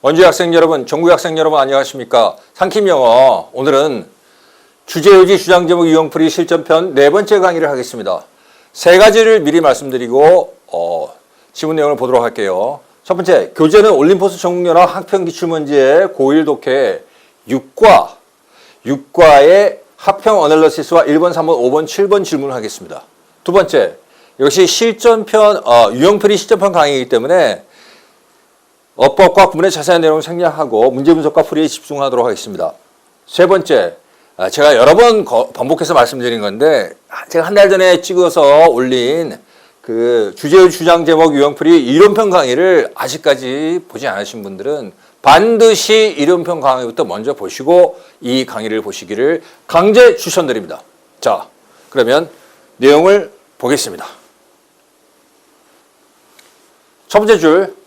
원주 학생 여러분, 전국 학생 여러분 안녕하십니까? 상킴영어 오늘은 주제의지 주장제목 유형풀이 실전편 네 번째 강의를 하겠습니다. 세 가지를 미리 말씀드리고 지문 내용을 보도록 할게요. 첫 번째, 교재는 올림포스 전국연합 학평기출문제 고1 독해 6과의 합평 어널러시스와 1번, 3번, 5번, 7번 질문을 하겠습니다. 두 번째, 이것이 실전편, 유형풀이 실전편 강의이기 때문에 어법과 구문의 자세한 내용을 생략하고 문제 분석과 풀이에 집중하도록 하겠습니다. 세 번째, 제가 여러 번 반복해서 말씀드린 건데 제가 한 달 전에 찍어서 올린 그 주제의 주장 제목 유형풀이 이론편 강의를 아직까지 보지 않으신 분들은 반드시 이론편 강의부터 먼저 보시고 이 강의를 보시기를 강제 추천드립니다. 자, 그러면 내용을 보겠습니다. 첫 번째 줄,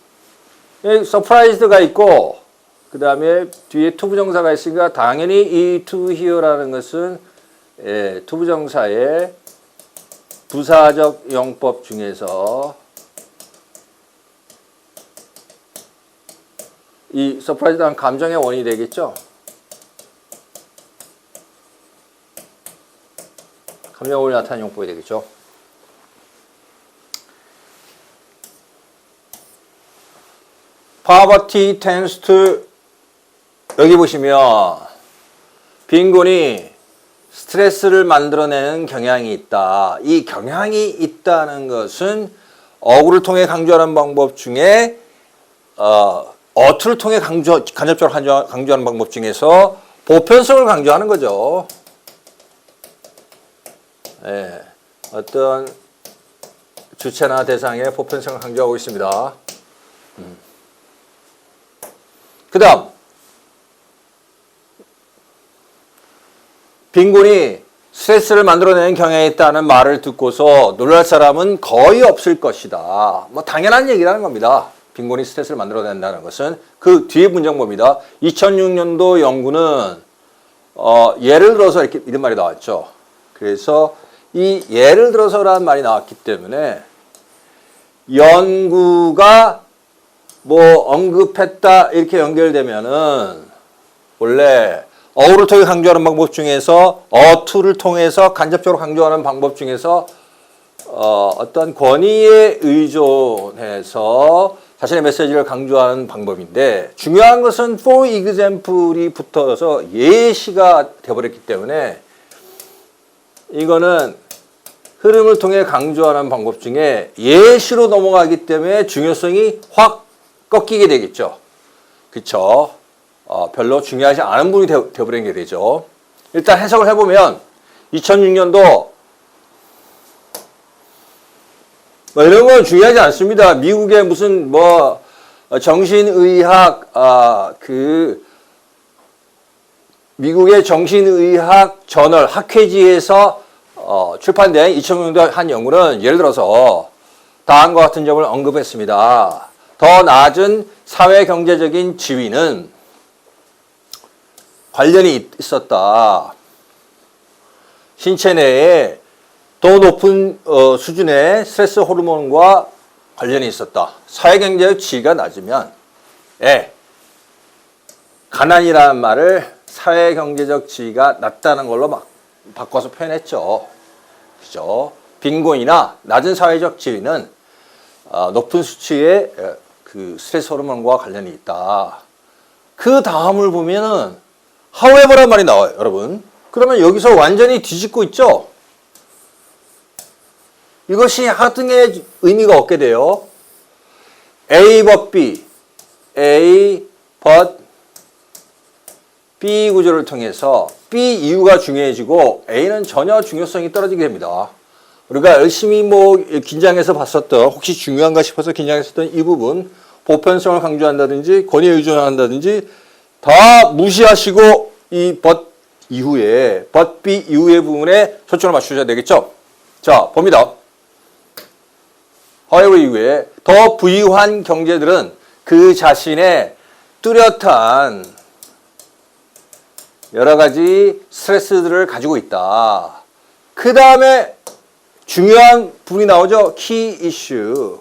서프라이즈드가 있고 그 다음에 뒤에 투부정사가 있으니까 당연히 이 to here라는 것은 투부정사의 부사적 용법 중에서 이 서프라이즈드한 감정의 원인이 되겠죠. 감정의 원인이 나타나는 용법이 되겠죠. Poverty tends to, 여기 보시면 빈곤이 스트레스를 만들어내는 경향이 있다. 이 경향이 있다는 것은 어구를 통해 강조하는 방법 중에 어투를 통해 간접적으로 강조하는 방법 중에서 보편성을 강조하는 거죠. 네, 어떤 주체나 대상의 보편성을 강조하고 있습니다. 그 다음, 빈곤이 스트레스를 만들어내는 경향이 있다는 말을 듣고서 놀랄 사람은 거의 없을 것이다. 뭐 당연한 얘기라는 겁니다. 빈곤이 스트레스를 만들어낸다는 것은 그 뒤에 문장법입니다. 2006년도 연구는 예를 들어서 이런 말이 나왔죠. 그래서 이 예를 들어서라는 말이 나왔기 때문에 연구가 언급했다 이렇게 연결되면은 원래 어구를 통해 강조하는 방법 중에서 어투를 통해서 간접적으로 강조하는 방법 중에서 어떤 권위에 의존해서 자신의 메시지를 강조하는 방법인데 중요한 것은 for example이 붙어서 예시가 되어버렸기 때문에 이거는 흐름을 통해 강조하는 방법 중에 예시로 넘어가기 때문에 중요성이 확 꺾이게 되겠죠. 그쵸? 별로 중요하지 않은 부분이 되어버린 게 되죠. 일단 해석을 해보면 2006년도 이런 건 중요하지 않습니다. 미국의 무슨 정신의학 미국의 정신의학 저널 학회지에서 출판된 2006년도 한 연구는 예를 들어서 다음과 같은 점을 언급했습니다. 더 낮은 사회경제적인 지위는 관련이 있었다. 신체 내에 더 높은 수준의 스트레스 호르몬과 관련이 있었다. 사회경제적 지위가 낮으면 가난이라는 말을 사회경제적 지위가 낮다는 걸로 막 바꿔서 표현했죠. 그죠? 빈곤이나 낮은 사회적 지위는 높은 수치의 그 스트레스 호르몬과 관련이 있다. 그 다음을 보면은 however란 말이 나와요, 여러분. 그러면 여기서 완전히 뒤집고 있죠? 이것이 하등의 의미가 없게 돼요. A but B, A but B 구조를 통해서 B 이유가 중요해지고 A는 전혀 중요성이 떨어지게 됩니다. 우리가 열심히 긴장해서 봤었던, 혹시 중요한가 싶어서 긴장했었던 이 부분, 보편성을 강조한다든지, 권위에 의존한다든지, 다 무시하시고, 이 but 이후에, but B 이후의 부분에 초점을 맞추셔야 되겠죠? 자, 봅니다. however 이후에, 더 부유한 경제들은 그 자신의 뚜렷한 여러 가지 스트레스들을 가지고 있다. 그 다음에 중요한 부분이 나오죠. key issue.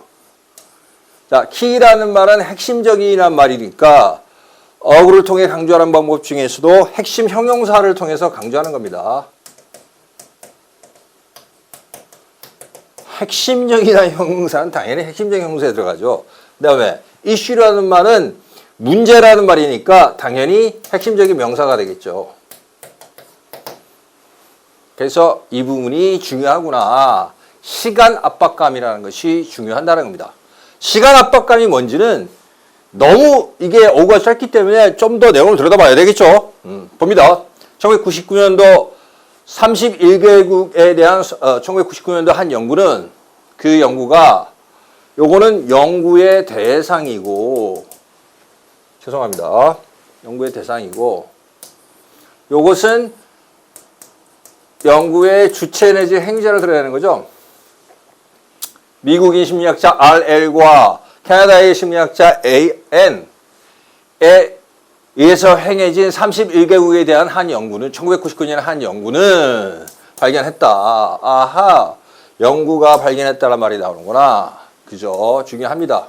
자, key라는 말은 핵심적이란 말이니까 어구를 통해 강조하는 방법 중에서도 핵심 형용사를 통해서 강조하는 겁니다. 핵심적이라는 형용사는 당연히 핵심적인 형용사에 들어가죠. 그 다음에 issue라는 말은 문제라는 말이니까 당연히 핵심적인 명사가 되겠죠. 그래서 이 부분이 중요하구나. 시간 압박감이라는 것이 중요하다는 겁니다. 시간 압박감이 뭔지는 너무 이게 어구가 짧기 때문에 좀 더 내용을 들여다봐야 되겠죠. 봅니다. 1999년도 31개국에 대한 1999년도 한 연구는 그 연구가 요거는 연구의 대상이고 죄송합니다. 연구의 대상이고 요것은 연구의 주체 내지 행자를 들어야 하는 거죠. 미국인 심리학자 RL과 캐나다의 심리학자 AN에 의해서 행해진 31개국에 대한 한 연구는 1999년 한 연구는 발견했다. 아하, 연구가 발견했다는 말이 나오는구나. 그죠? 중요합니다.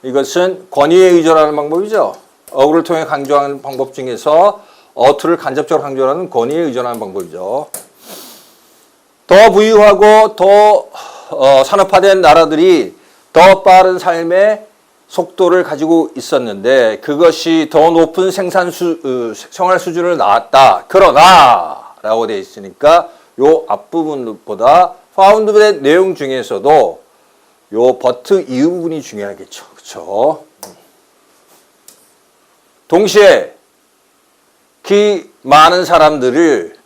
이것은 권위에 의존하는 방법이죠. 어구를 통해 강조하는 방법 중에서 어투를 간접적으로 강조하는 권위에 의존하는 방법이죠. 더 부유하고 더 산업화된 나라들이 더 빠른 삶의 속도를 가지고 있었는데 그것이 더 높은 생활 수준을 낳았다. 그러나 라고 되어 있으니까 요 앞부분보다 found의 내용 중에서도 요 but 이후 부분이 중요하겠죠. 그렇죠? 동시에 그 많은 사람들을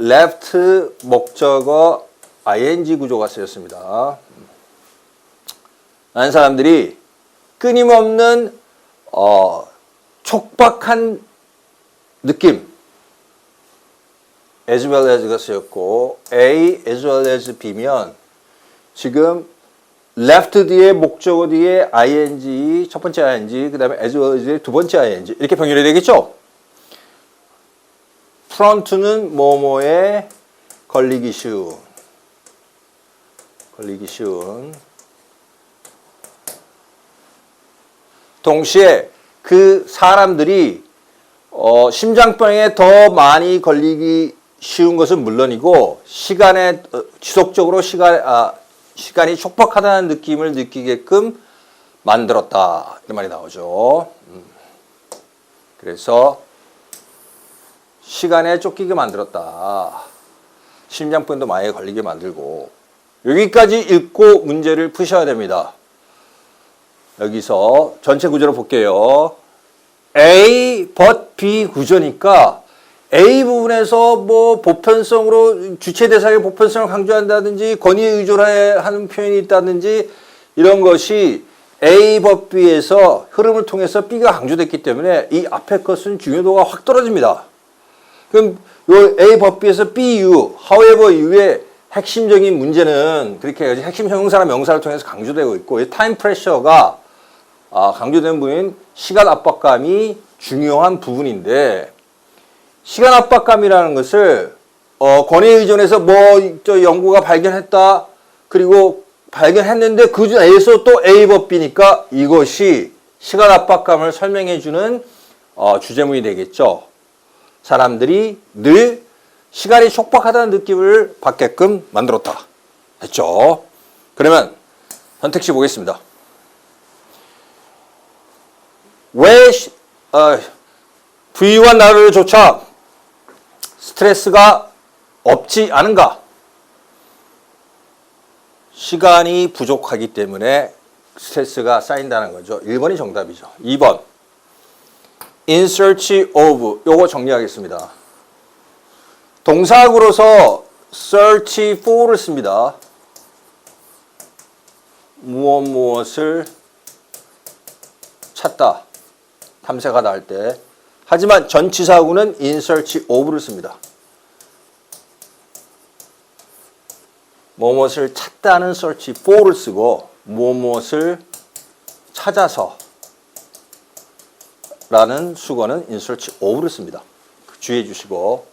left 목적어 ing 구조가 쓰였습니다. 많은 사람들이 끊임없는 촉박한 느낌 as well as가 쓰였고 A as well as B면 지금 left 뒤에 목적어 뒤에 ing 첫 번째 ing 그 다음에 as well as 두 번째 ing 이렇게 병렬이 되겠죠. front는 뭐뭐에 걸리기 쉬운 동시에 그 사람들이 심장병에 더 많이 걸리기 쉬운 것은 물론이고 시간에 지속적으로 시간이 촉박하다는 느낌을 느끼게끔 만들었다 이런 말이 나오죠. 그래서 시간에 쫓기게 만들었다. 심장병도 많이 걸리게 만들고 여기까지 읽고 문제를 푸셔야 됩니다. 여기서 전체 구조를 볼게요. A, but B 구조니까 A 부분에서 뭐 보편성으로 주체 대상의 보편성을 강조한다든지 권위에 의존하는 표현이 있다든지 이런 것이 A, but B에서 흐름을 통해서 B가 강조됐기 때문에 이 앞에 것은 중요도가 확 떨어집니다. 그럼 요 A, but B에서 B, U, however U의 핵심적인 문제는 그렇게 해가지고 핵심 형용사나 명사를 통해서 강조되고 있고 이 타임 프레셔가 강조된 부분인 시간 압박감이 중요한 부분인데 시간 압박감이라는 것을 권위에 의존해서 연구가 발견했다. 그리고 발견했는데 그 중에서 또 A 법 B니까 이것이 시간 압박감을 설명해주는 주제문이 되겠죠. 사람들이 늘 시간이 촉박하다는 느낌을 받게끔 만들었다. 했죠. 그러면 선택지 보겠습니다. 왜 부유한 나라들조차 스트레스가 없지 않은가? 시간이 부족하기 때문에 스트레스가 쌓인다는 거죠. 1번이 정답이죠. 2번 in search of 요거 정리하겠습니다. 동사구로서 search for를 씁니다. 무엇을 찾다. 탐색하다 할 때. 하지만 전치사구는 in search of를 씁니다. 무엇을 찾다는 search for를 쓰고 무엇을 찾아서 라는 수거는 in search of를 씁니다. 주의해 주시고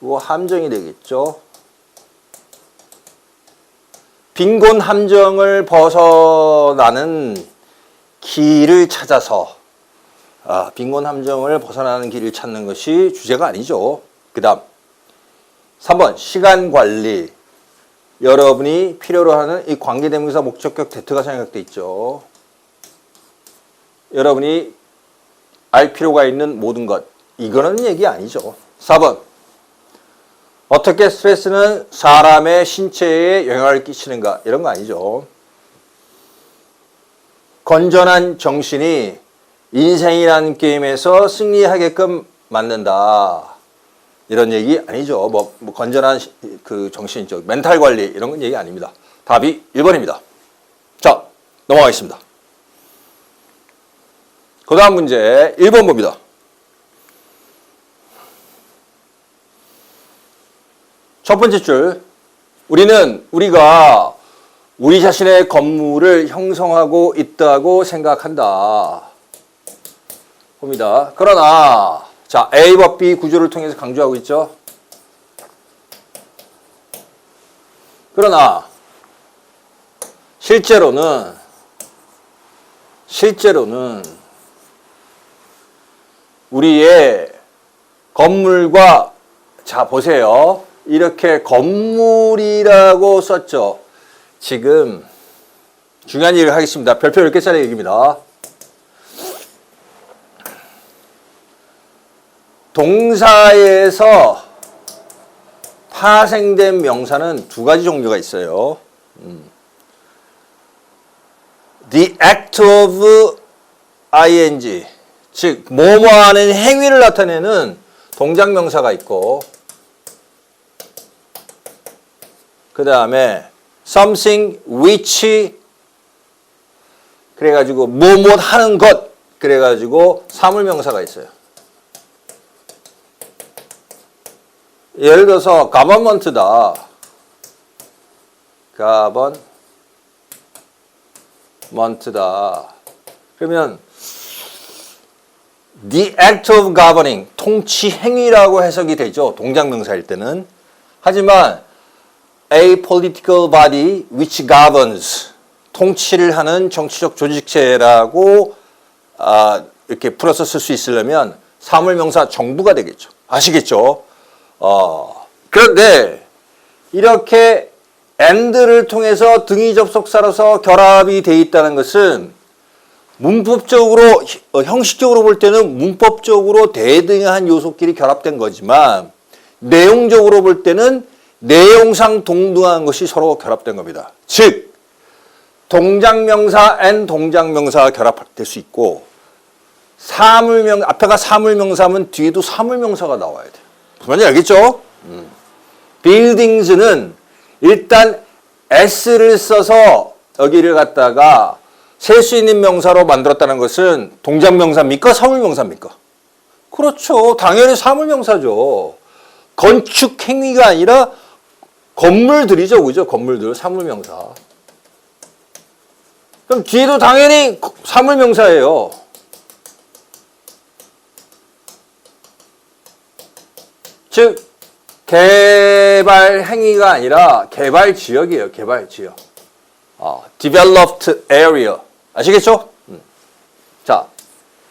이거 함정이 되겠죠. 빈곤 함정을 벗어나는 길을 찾아서 빈곤 함정을 벗어나는 길을 찾는 것이 주제가 아니죠. 그 다음 3번 시간 관리. 여러분이 필요로 하는 이 관계대명사 목적격 대트가 생각돼 있죠. 여러분이 알 필요가 있는 모든 것. 이거는 얘기 아니죠. 4번 어떻게 스트레스는 사람의 신체에 영향을 끼치는가. 이런 거 아니죠. 건전한 정신이 인생이라는 게임에서 승리하게끔 만든다. 이런 얘기 아니죠. 뭐 건전한 그 정신적 멘탈 관리 이런 건 얘기 아닙니다. 답이 1번입니다. 자, 넘어가겠습니다. 그 다음 문제 1번 봅니다. 첫 번째 줄. 우리가 우리 자신의 건물을 형성하고 있다고 생각한다. 봅니다. 그러나 자, A와 B 구조를 통해서 강조하고 있죠. 그러나 실제로는 우리의 건물과 자 보세요. 이렇게 건물이라고 썼죠. 지금 중요한 얘기를 하겠습니다. 별표 10개짜리 얘기입니다. 동사에서 파생된 명사는 두 가지 종류가 있어요. The act of ing, 즉 뭐뭐 하는 행위를 나타내는 동작 명사가 있고, 그 다음에 something which, 그래가지고 뭐뭐 하는 것, 그래가지고 사물 명사가 있어요. 예를 들어서 government다. government다. 그러면 the act of governing, 통치 행위라고 해석이 되죠. 동작 명사일 때는. 하지만 a political body which governs, 통치를 하는 정치적 조직체라고 이렇게 풀어서 쓸 수 있으려면 사물 명사 정부가 되겠죠. 아시겠죠? 그런데 이렇게 and를 통해서 등위 접속사로서 결합이 돼 있다는 것은 문법적으로, 형식적으로 볼 때는 문법적으로 대등한 요소끼리 결합된 거지만 내용적으로 볼 때는 내용상 동등한 것이 서로 결합된 겁니다. 즉 동작명사 and 동작명사가 결합될 수 있고, 앞에가 사물명사면 뒤에도 사물명사가 나와야 돼요. 무슨 말인지 알겠죠? buildings는 일단 s를 써서 여기를 갖다가 셀 수 있는 명사로 만들었다는 것은 동작명사입니까? 사물명사입니까? 그렇죠. 당연히 사물명사죠. 건축 행위가 아니라 건물들이죠. 그죠? 건물들, 사물명사. 그럼 뒤에도 당연히 사물명사예요. 즉 개발 행위가 아니라 개발 지역이에요. 개발 지역. developed area. 아시겠죠? 자,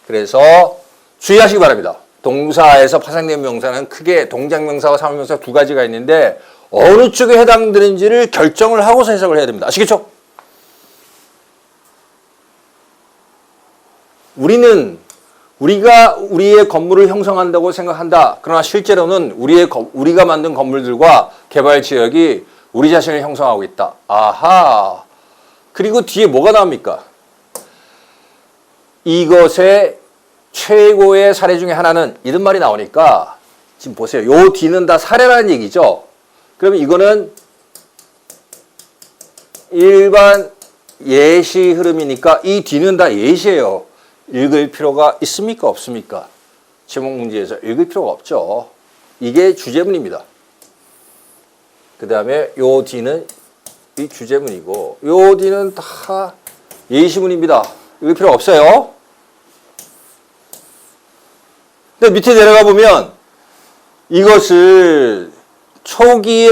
그래서 주의하시기 바랍니다. 동사에서 파생된 명사는 크게 동작명사와 사물명사 두 가지가 있는데 어느 쪽에 해당되는지를 결정을 하고서 해석을 해야 됩니다. 아시겠죠? 우리가 우리의 건물을 형성한다고 생각한다. 그러나 실제로는 우리가 만든 건물들과 개발 지역이 우리 자신을 형성하고 있다. 아하. 그리고 뒤에 뭐가 나옵니까? 이것의 최고의 사례 중에 하나는 이런 말이 나오니까 지금 보세요. 요 뒤는 다 사례라는 얘기죠. 그러면 이거는 일반 예시 흐름이니까 이 뒤는 다 예시예요. 읽을 필요가 있습니까? 없습니까? 제목 문제에서 읽을 필요가 없죠. 이게 주제문입니다. 그 다음에 요 뒤는 이 주제문이고 요 뒤는 다 예시문입니다. 읽을 필요 없어요. 근데 밑에 내려가 보면 이것을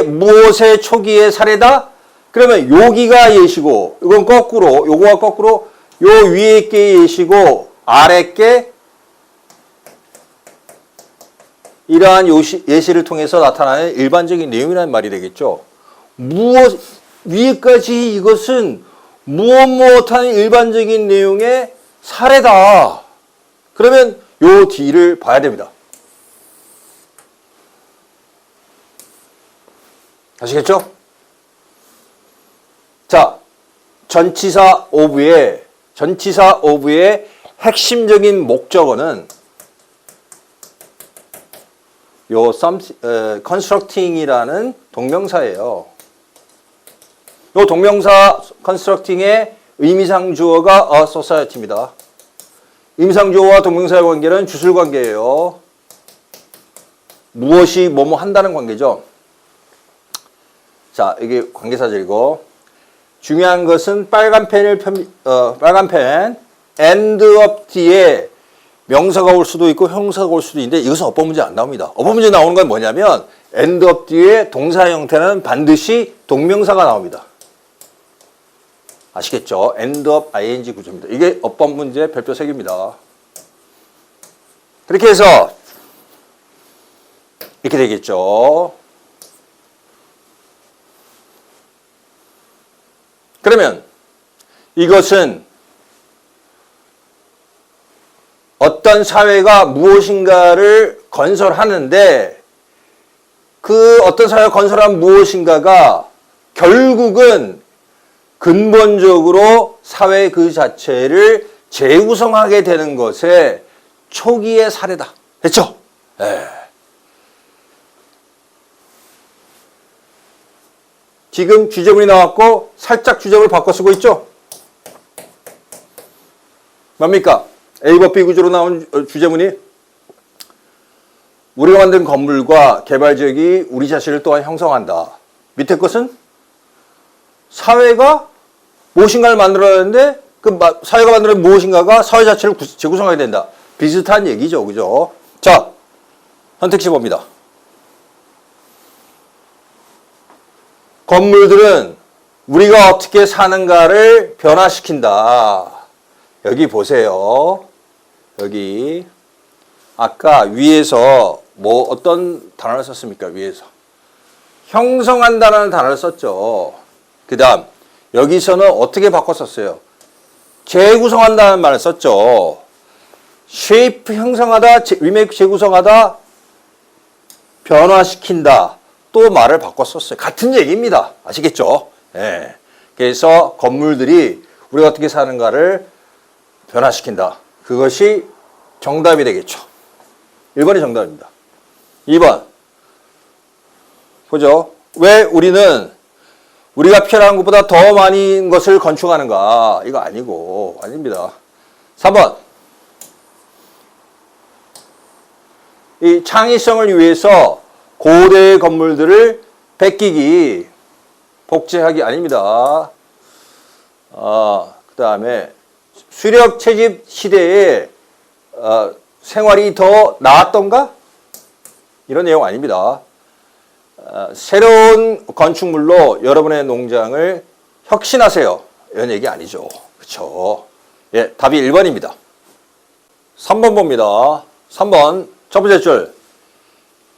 무엇의 초기의 사례다? 그러면 여기가 예시고, 이건 거꾸로, 요거가 거꾸로, 요 위에 게 예시고, 아래 게 이러한 예시를 통해서 나타나는 일반적인 내용이라는 말이 되겠죠. 위에까지 이것은 무엇하는 일반적인 내용의 사례다. 그러면 요 뒤를 봐야 됩니다. 아시겠죠? 자, 전치사 of의 핵심적인 목적어는 요 constructing이라는 동명사예요. 요 동명사 constructing의 의미상 주어가 a society입니다. 의미상 주어와 동명사의 관계는 주술 관계예요. 무엇이 뭐뭐 한다는 관계죠. 자, 이게 관계사절이고, 중요한 것은 빨간 펜 end of 뒤에 명사가 올 수도 있고 형사가 올 수도 있는데 이것은 어법 문제 안 나옵니다. 어법 문제 나오는 건 뭐냐면 end of 뒤에 동사 형태는 반드시 동명사가 나옵니다. 아시겠죠? end of ing 구조입니다. 이게 어법 문제 별표 3개입니다. 그렇게 해서 이렇게 되겠죠. 그러면 이것은 어떤 사회가 무엇인가를 건설하는데 그 어떤 사회가 건설한 무엇인가가 결국은 근본적으로 사회 그 자체를 재구성하게 되는 것의 초기의 사례다. 됐죠? 네. 지금 주제문이 나왔고 살짝 주제문을 바꿔 쓰고 있죠? 뭡니까? A법 B 구조로 나온 주제문이 우리가 만든 건물과 개발지역이 우리 자신을 또한 형성한다. 밑에 것은 사회가 무엇인가를 만들어냈는데 그 사회가 만들어낸 무엇인가가 사회 자체를 재구성하게 된다. 비슷한 얘기죠. 그죠? 자, 선택지 봅니다. 건물들은 우리가 어떻게 사는가를 변화시킨다. 여기 보세요. 여기 아까 위에서 뭐 어떤 단어를 썼습니까? 위에서 형성한다는 단어를 썼죠. 그 다음 여기서는 어떻게 바꿔 썼어요? 재구성한다는 말을 썼죠. shape 형성하다, remake 재구성하다, 변화시킨다. 또 말을 바꿔 썼어요. 같은 얘기입니다. 아시겠죠? 네. 그래서 건물들이 우리가 어떻게 사는가를 변화시킨다. 그것이 정답이 되겠죠. 1번이 정답입니다. 2번. 보죠. 왜 우리는 우리가 필요한 것보다 더 많은 것을 건축하는가? 이거 아니고, 아닙니다. 3번. 이 창의성을 위해서 고대의 건물들을 베끼기, 복제하기 아닙니다. 그 다음에 수력 채집 시대에 생활이 더 나았던가? 이런 내용 아닙니다. 새로운 건축물로 여러분의 농장을 혁신하세요. 이런 얘기 아니죠. 그렇죠? 예, 답이 1번입니다. 3번 봅니다. 3번 첫 번째 줄.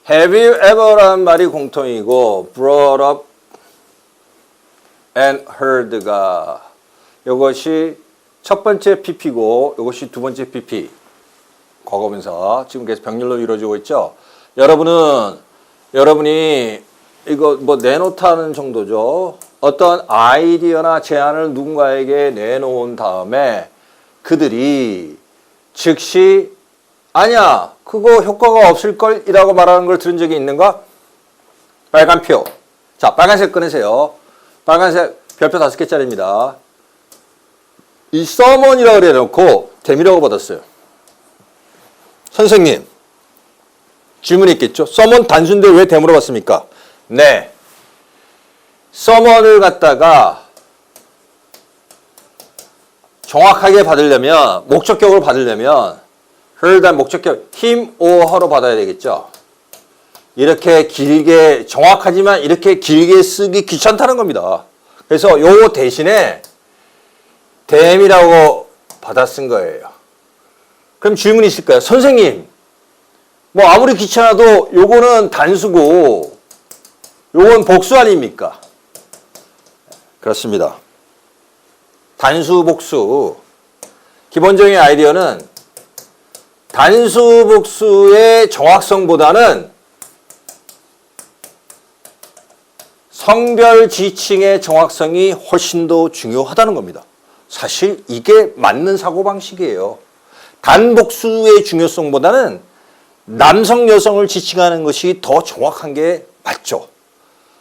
Have you ever라는 말이 공통이고 brought up and heard가 이것이 첫 번째 PP고 이것이 두 번째 PP. 과거분사. 지금 계속 병렬로 이루어지고 있죠. 여러분이 이거 뭐 내놓다는 정도죠. 어떤 아이디어나 제안을 누군가에게 내놓은 다음에 그들이 즉시 아니야 그거 효과가 없을걸 이라고 말하는 걸 들은 적이 있는가? 빨간 표. 자, 빨간색 꺼내세요. 빨간색 별표 5개짜리입니다. 이 서먼이라고 그래놓고 대미라고 받았어요. 선생님, 질문이 있겠죠? 서먼 단수인데 왜 대물어 봤습니까? 네. 서먼을 갖다가 정확하게 받으려면, 목적격으로 받으려면, her단 목적격, him or her로 받아야 되겠죠? 이렇게 길게, 정확하지만 이렇게 길게 쓰기 귀찮다는 겁니다. 그래서 요 대신에 dam이라고 받아 쓴 거예요. 그럼 질문이 있을 거예요. 선생님, 뭐 아무리 귀찮아도 요거는 단수고 요건 복수 아닙니까? 그렇습니다. 단수, 복수. 기본적인 아이디어는 단수, 복수의 정확성보다는 성별 지칭의 정확성이 훨씬 더 중요하다는 겁니다. 사실 이게 맞는 사고방식이에요. 단복수의 중요성보다는 남성, 여성을 지칭하는 것이 더 정확한 게 맞죠.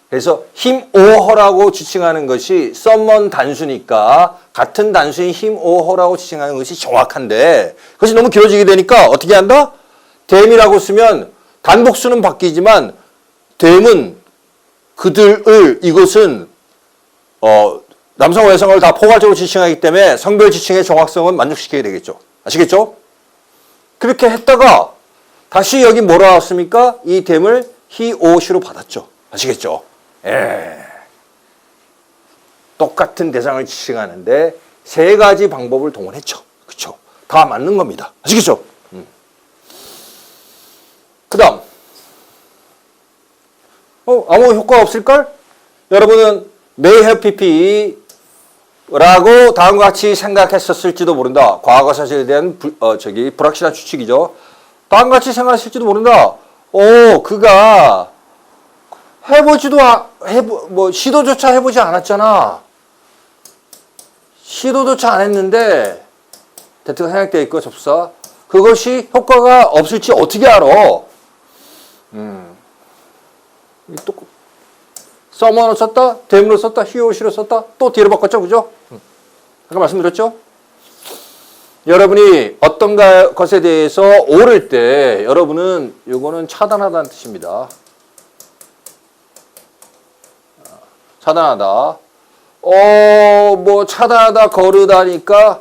그래서 him or her라고 지칭하는 것이 someone 단수니까 같은 단수인 him or her라고 지칭하는 것이 정확한데 그것이 너무 길어지게 되니까 어떻게 한다? them이라고 쓰면 단복수는 바뀌지만 them은 그들을 이것은 남성과 여성을 다 포괄적으로 지칭하기 때문에 성별 지칭의 정확성은 만족시켜야 되겠죠. 아시겠죠? 그렇게 했다가 다시 여기 뭐라 나왔습니까? 이 them을 he or she로 받았죠. 아시겠죠? 똑같은 대상을 지칭하는데 세 가지 방법을 동원했죠. 그렇죠? 다 맞는 겁니다. 아시겠죠? 그 다음 아무 효과 없을걸? 여러분은 may have pp 라고 다음과 같이 생각했었을지도 모른다. 과거 사실에 대한 불확실한 추측이죠. 다음과 같이 생각했을지도 모른다. 그가 시도조차 해보지 않았잖아. 시도조차 안 했는데 대트가 생략되어 있고 접사. 그것이 효과가 없을지 어떻게 알아? 또 someone을 썼다, them으로 썼다, he or she로 썼다, 또 뒤로 바꿨죠, 그죠? 아까 말씀드렸죠? 여러분이 어떤 것에 대해서 옳을 때 여러분은 요거는 차단하다는 뜻입니다. 차단하다. 뭐 차단하다, 거르다니까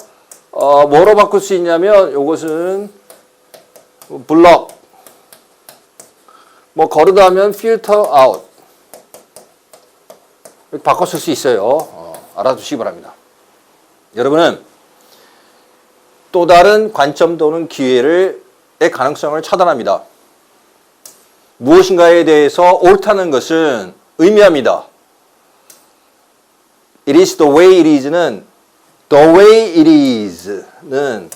뭐로 바꿀 수 있냐면 요것은 블럭. 뭐 거르다 하면 filter out. 이렇게 바꿔 쓸 수 있어요. 알아두시기 바랍니다. 여러분은 또 다른 관점 또는 기회의 가능성을 차단합니다. 무엇인가에 대해서 옳다는 것은 의미합니다. It is the way it is는 the way it is는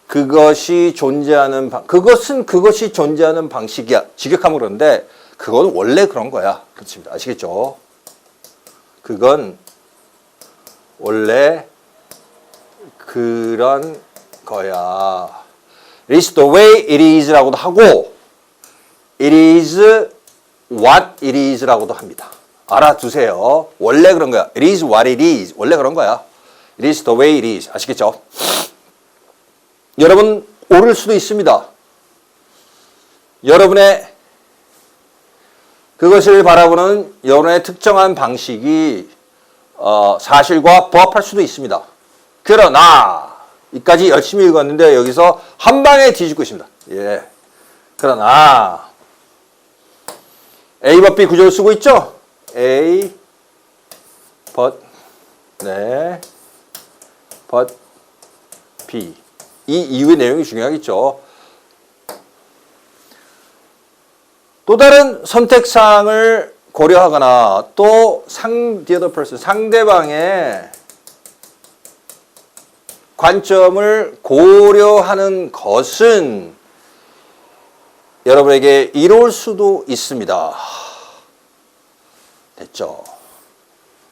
그것이 존재하는 그것이 존재하는 방식이야. 직역하면 그런데 그건 원래 그런 거야. 그렇습니다. 아시겠죠? 그건 원래 그런 거야. It is the way it is라고도 하고 It is what it is라고도 합니다. 알아두세요. 원래 그런 거야. It is what it is. 원래 그런 거야. It is the way it is. 아시겠죠? 여러분 옳을 수도 있습니다. 여러분의 그것을 바라보는 여러분의 특정한 방식이 사실과 부합할 수도 있습니다. 그러나 이까지 열심히 읽었는데 여기서 한 방에 뒤집고 있습니다. 예. 그러나 A, B 구조를 쓰고 있죠? A, but, 네, but, B. 이 이후의 내용이 중요하겠죠. 또 다른 선택사항을 고려하거나 또 the other person, 상대방의 관점을 고려하는 것은 여러분에게 이로울 수도 있습니다. 됐죠?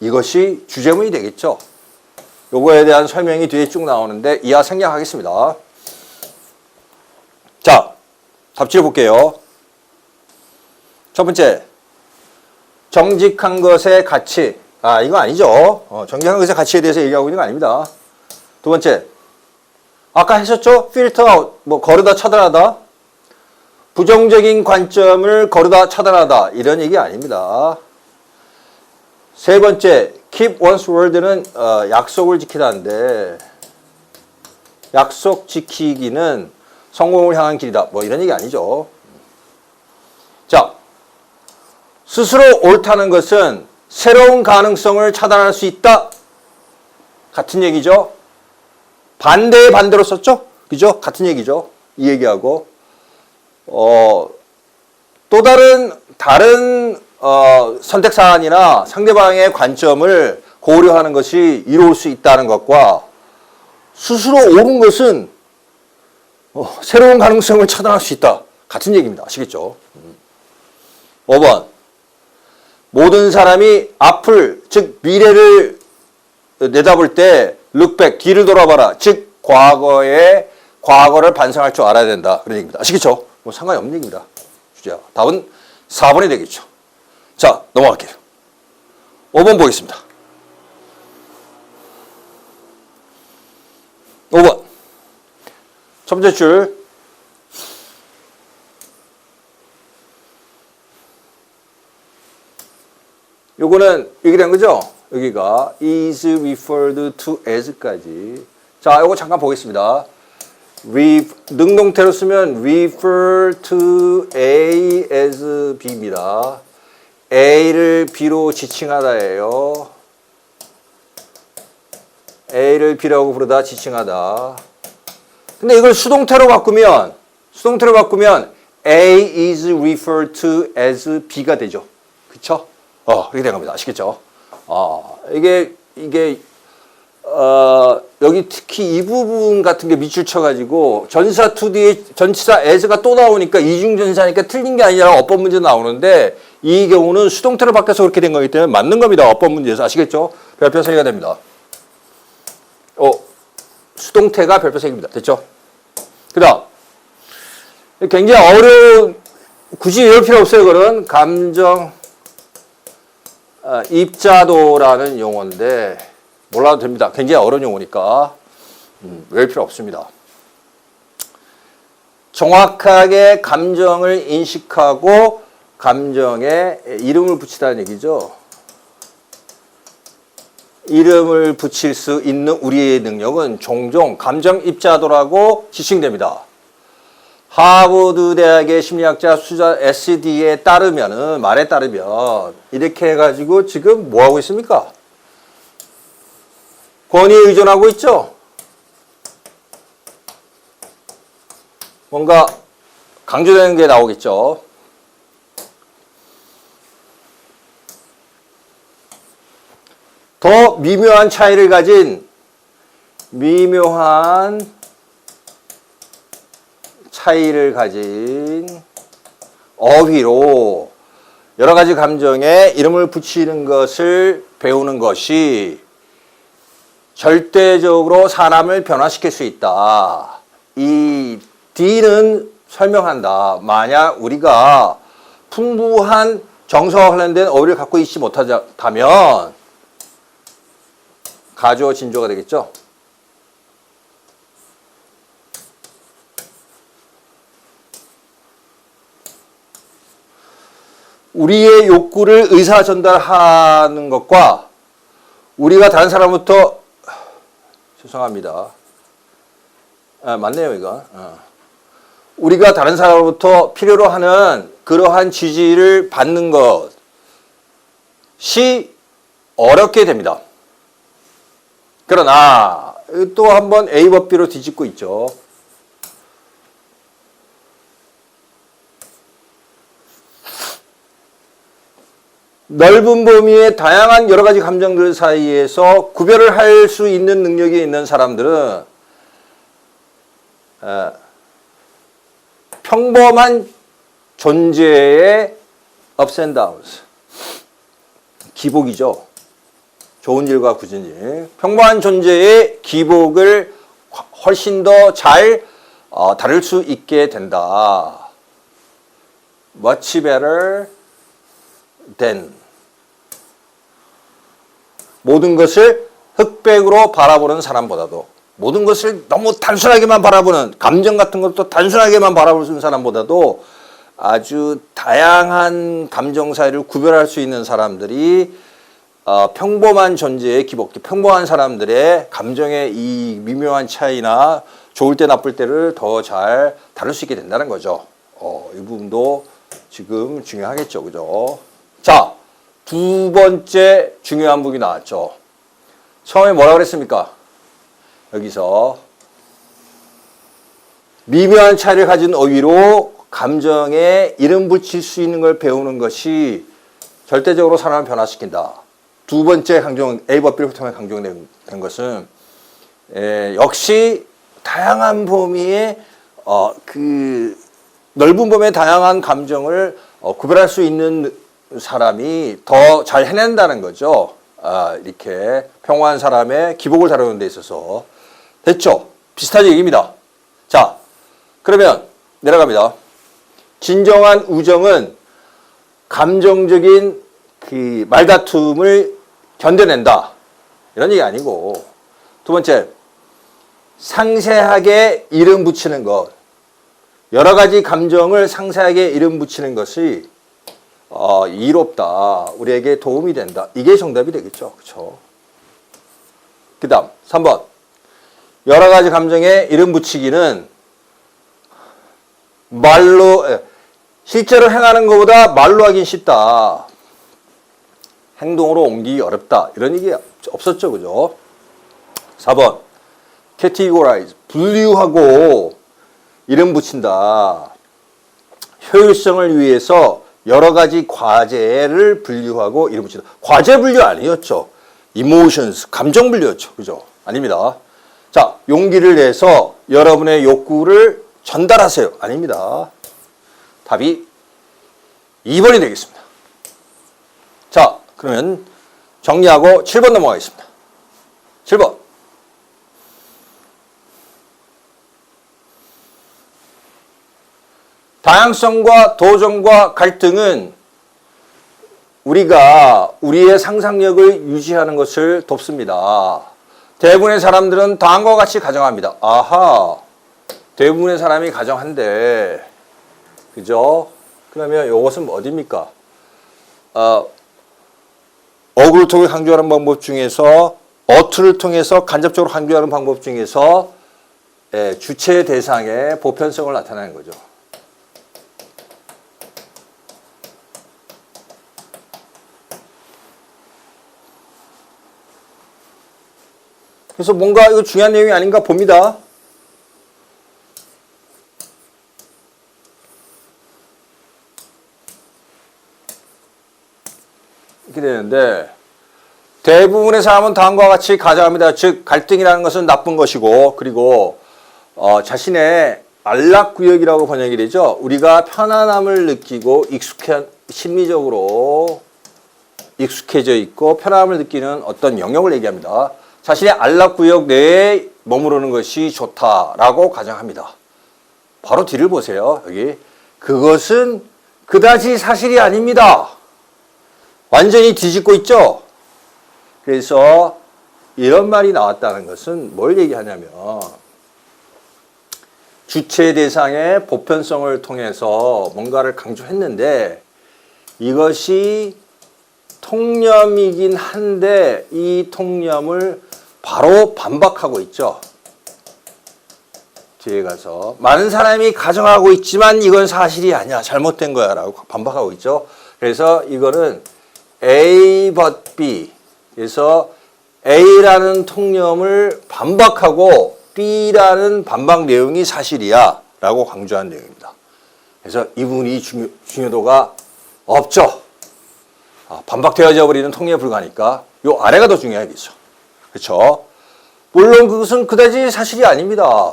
이것이 주제문이 되겠죠? 요거에 대한 설명이 뒤에 쭉 나오는데 이하 생략하겠습니다. 자, 답지를 볼게요. 첫 번째, 정직한 것의 가치. 이거 아니죠. 정직한 것의 가치에 대해서 얘기하고 있는 거 아닙니다. 두 번째, 아까 하셨죠? filter out, 뭐 거르다 차단하다. 부정적인 관점을 거르다 차단하다. 이런 얘기 아닙니다. 세 번째, keep one's word는 약속을 지키다는데 약속 지키기는 성공을 향한 길이다. 뭐 이런 얘기 아니죠. 자, 스스로 옳다는 것은 새로운 가능성을 차단할 수 있다. 같은 얘기죠. 반대의 반대로 썼죠. 그죠? 같은 얘기죠. 이 얘기하고 또 다른 선택 사안이나 상대방의 관점을 고려하는 것이 이로울 수 있다는 것과 스스로 옳은 것은 새로운 가능성을 차단할 수 있다. 같은 얘기입니다. 아시겠죠? 5번. 모든 사람이 앞을, 즉 미래를 내다볼 때 look back, 뒤를 돌아봐라. 즉 과거를 반성할 줄 알아야 된다. 그런 얘기입니다. 아시겠죠? 뭐 상관이 없는 얘기입니다. 주제와. 답은 4번이 되겠죠. 자, 넘어갈게요. 5번 보겠습니다. 5번. 첫 번째 줄. 요거는 이렇게 된 거죠? 여기가 is referred to as까지. 자, 요거 잠깐 보겠습니다. 능동태로 쓰면 refer to A as B입니다. A를 B로 지칭하다예요. A를 B라고 부르다 지칭하다. 근데 이걸 수동태로 바꾸면 A is referred to as B가 되죠. 그쵸? 그렇게 된 겁니다. 아시겠죠? 여기 특히 이 부분 같은 게 밑줄 쳐가지고 전치사 to 뒤에 전치사 as가 또 나오니까 이중전치사니까 틀린 게 아니라 어법 문제 나오는데 이 경우는 수동태로 바뀌어서 그렇게 된 거기 때문에 맞는 겁니다. 어법 문제에서. 아시겠죠? 별표 3개가 됩니다. 수동태가 별표 3개입니다. 됐죠? 그 다음. 굉장히 어려운, 굳이 외울 필요 없어요. 그런 감정, 입자도라는 용어인데 몰라도 됩니다. 굉장히 어려운 용어니까 외울 필요 없습니다. 정확하게 감정을 인식하고 감정에 이름을 붙이다는 얘기죠. 이름을 붙일 수 있는 우리의 능력은 종종 감정 입자도라고 지칭됩니다. 하버드 대학의 심리학자 수잔 SD에 따르면은, 말에 따르면, 이렇게 해가지고 지금 뭐 하고 있습니까? 권위에 의존하고 있죠? 뭔가 강조되는 게 나오겠죠? 더 미묘한 차이를 가진 어휘로 여러 가지 감정에 이름을 붙이는 것을 배우는 것이 절대적으로 사람을 변화시킬 수 있다. 이 D는 설명한다. 만약 우리가 풍부한 정서와 관련된 어휘를 갖고 있지 못하다면 가주어 진조가 되겠죠. 우리의 욕구를 의사 전달하는 것과 우리가 다른 사람부터 죄송합니다. 맞네요, 이거. 우리가 다른 사람으로부터 필요로 하는 그러한 지지를 받는 것이 어렵게 됩니다. 그러나 또 한번 A법 B로 뒤집고 있죠. 넓은 범위의 다양한 여러 가지 감정들 사이에서 구별을 할 수 있는 능력이 있는 사람들은 평범한 존재의 ups and downs, 기복이죠. 좋은 일과 굳은 일. 평범한 존재의 기복을 훨씬 더 잘 다룰 수 있게 된다. Much better than. 모든 것을 흑백으로 바라보는 사람보다도, 모든 것을 너무 단순하게만 바라보는, 감정 같은 것도 단순하게만 바라볼 수 있는 사람보다도 아주 다양한 감정 사이를 구별할 수 있는 사람들이 평범한 존재의 기복, 평범한 사람들의 감정의 이 미묘한 차이나 좋을 때 나쁠 때를 더 잘 다룰 수 있게 된다는 거죠. 이 부분도 지금 중요하겠죠. 그죠? 자, 두 번째 중요한 부분이 나왔죠. 처음에 뭐라 그랬습니까? 여기서 미묘한 차이를 가진 어휘로 감정에 이름 붙일 수 있는 걸 배우는 것이 절대적으로 사람을 변화시킨다. 두 번째 A와 B를 통해 강조된 것은 역시 다양한 범위의 그 넓은 범위의 다양한 감정을 구별할 수 있는 사람이 더 잘 해낸다는 거죠. 이렇게 평화한 사람의 기복을 다루는 데 있어서. 됐죠? 비슷한 얘기입니다. 자, 그러면 내려갑니다. 진정한 우정은 감정적인 그 말다툼을 견뎌낸다. 이런 얘기 아니고. 두 번째, 상세하게 이름 붙이는 것. 여러 가지 감정을 상세하게 이름 붙이는 것이 이롭다. 우리에게 도움이 된다. 이게 정답이 되겠죠. 그렇죠? 그 다음 3번. 여러 가지 감정에 이름 붙이기는 말로 실제로 행하는 것보다 말로 하긴 쉽다. 행동으로 옮기기 어렵다. 이런 얘기 없었죠. 그죠? 4번. categorize. 분류하고 이름 붙인다. 효율성을 위해서 여러 가지 과제를 분류하고 이름 붙인다. 과제 분류 아니었죠. emotions. 감정 분류였죠. 그죠? 아닙니다. 자, 용기를 내서 여러분의 욕구를 전달하세요. 아닙니다. 답이 2번이 되겠습니다. 자, 그러면 정리하고 7번 넘어가겠습니다. 7번. 다양성과 도전과 갈등은 우리가 우리의 상상력을 유지하는 것을 돕습니다. 대부분의 사람들은 다음과 같이 가정합니다. 아하, 대부분의 사람이 가정한대. 그죠? 그러면 이것은 어디입니까? 어구를 통해 강조하는 방법 중에서 어투를 통해서 간접적으로 강조하는 방법 중에서 주체 대상의 보편성을 나타내는 거죠. 그래서 뭔가 이거 중요한 내용이 아닌가 봅니다. 이렇게 되는데 대부분의 사람은 다음과 같이 가정합니다. 즉 갈등이라는 것은 나쁜 것이고 그리고 자신의 안락구역이라고 번역이 되죠. 우리가 편안함을 느끼고 심리적으로 익숙해져 있고 편안함을 느끼는 어떤 영역을 얘기합니다. 자신의 안락구역 내에 머무르는 것이 좋다라고 가정합니다. 바로 뒤를 보세요. 여기 그것은 그다지 사실이 아닙니다. 완전히 뒤집고 있죠. 그래서 이런 말이 나왔다는 것은 뭘 얘기하냐면 주체 대상의 보편성을 통해서 뭔가를 강조했는데 이것이 통념이긴 한데 이 통념을 바로 반박하고 있죠. 뒤에 가서 많은 사람이 가정하고 있지만 이건 사실이 아니야. 잘못된 거야 라고 반박하고 있죠. 그래서 이거는 A but B 그래서 A라는 통념을 반박하고 B라는 반박 내용이 사실이야 라고 강조한 내용입니다. 그래서 이 부분이 중요도가 없죠. 반박되어져 버리는 통념에 불과하니까 요 아래가 더 중요하겠죠. 그렇죠? 물론 그것은 그다지 사실이 아닙니다.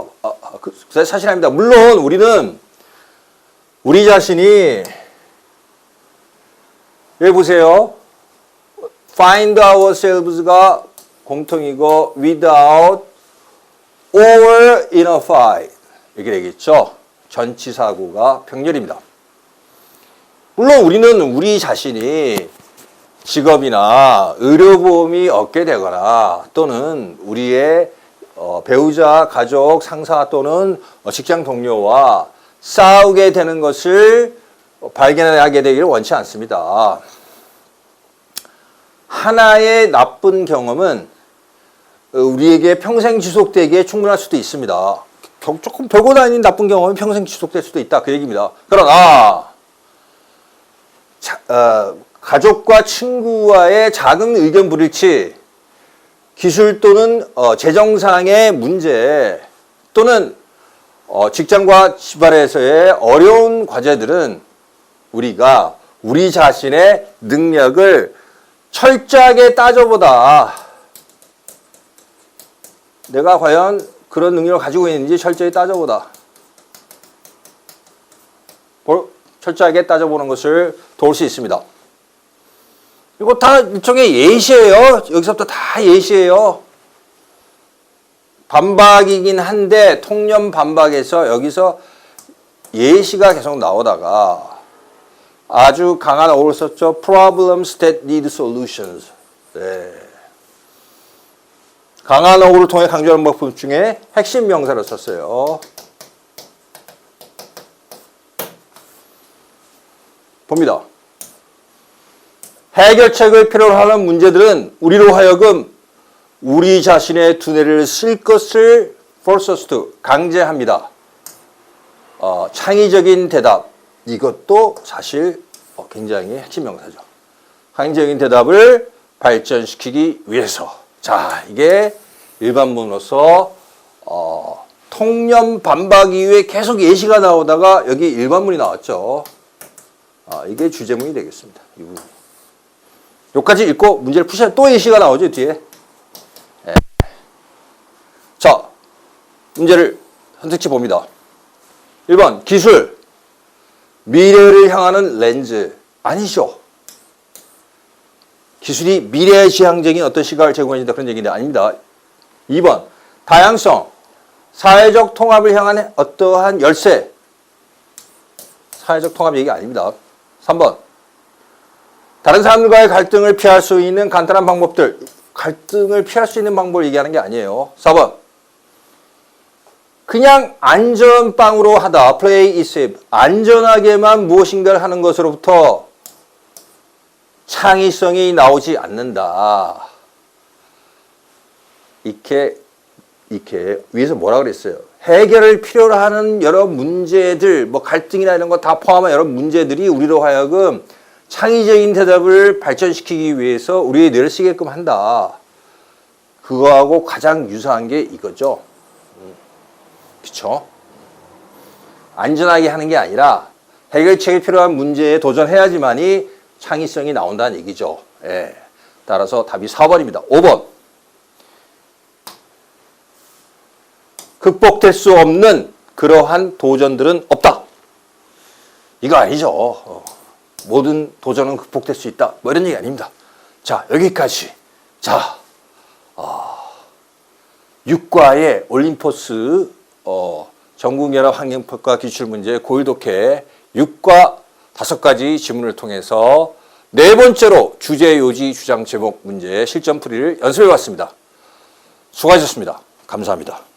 그다지 사실이 아닙니다. 물론 우리는 우리 자신이 여기 보세요. find ourselves가 공통이고 without or in a fight 이렇게 되겠죠. 전치사구가 병렬입니다. 물론 우리는 우리 자신이 직업이나 의료보험이 얻게 되거나 또는 우리의 배우자, 가족, 상사 또는 직장 동료와 싸우게 되는 것을 발견하게 되기를 원치 않습니다. 하나의 나쁜 경험은 우리에게 평생 지속되기에 충분할 수도 있습니다. 조금 별거 아닌 나쁜 경험은 평생 지속될 수도 있다. 그 얘기입니다. 그러나 가족과 친구와의 작은 의견 불일치, 기술 또는 재정상의 문제 또는 직장과 집안에서의 어려운 과제들은 우리가 우리 자신의 능력을 철저하게 따져보다 내가 과연 그런 능력을 가지고 있는지 철저히 따져보다 철저하게 따져보는 것을 도울 수 있습니다. 이거 다 일종의 예시예요. 여기서부터 다 예시예요. 반박이긴 한데 통념 반박에서 여기서 예시가 계속 나오다가 아주 강한 어구를 썼죠. Problems that need solutions. 네. 강한 어구를 통해 강조하는 방법 중에 핵심 명사를 썼어요. 봅니다. 해결책을 필요로 하는 문제들은 우리로 하여금 우리 자신의 두뇌를 쓸 것을 force us to 강제합니다. 창의적인 대답, 이것도 사실 굉장히 핵심 명사죠. 창의적인 대답을 발전시키기 위해서. 자, 이게 일반문으로서 통념 반박 이후에 계속 예시가 나오다가 여기 일반문이 나왔죠. 이게 주제문이 되겠습니다. 이 부분. 여기까지 읽고 문제를 푸셔야 또 예시가 나오죠, 뒤에. 네. 자, 문제를 선택지 봅니다. 1번, 기술. 미래를 향하는 렌즈. 아니죠. 기술이 미래의 지향적인 어떤 시각을 제공해준다 그런 얘기인데 아닙니다. 2번, 다양성. 사회적 통합을 향한 어떠한 열쇠. 사회적 통합 얘기 아닙니다. 3번, 다른 사람들과의 갈등을 피할 수 있는 간단한 방법들. 갈등을 피할 수 있는 방법을 얘기하는 게 아니에요. 4번, 그냥 안전빵으로 하다. play it safe. 안전하게만 무엇인가를 하는 것으로부터 창의성이 나오지 않는다. 이렇게 위에서 뭐라 그랬어요? 해결을 필요로 하는 여러 문제들, 뭐 갈등이나 이런 거 다 포함한 여러 문제들이 우리로 하여금 창의적인 대답을 발전시키기 위해서 우리의 뇌를 쓰게끔 한다. 그거하고 가장 유사한 게 이거죠. 그쵸? 안전하게 하는 게 아니라 해결책이 필요한 문제에 도전해야지만이 창의성이 나온다는 얘기죠. 예. 따라서 답이 4번입니다. 5번. 극복될 수 없는 그러한 도전들은 없다. 이거 아니죠. 모든 도전은 극복될 수 있다. 뭐 이런 얘기 아닙니다. 자, 여기까지. 자, 육과의 올림포스 전국연합 환경평가 기출문제 고일 독해 6과 5가지 지문을 통해서 네 번째로 주제, 요지, 주장, 제목 문제 실전 풀이를 연습해 봤습니다. 수고하셨습니다. 감사합니다.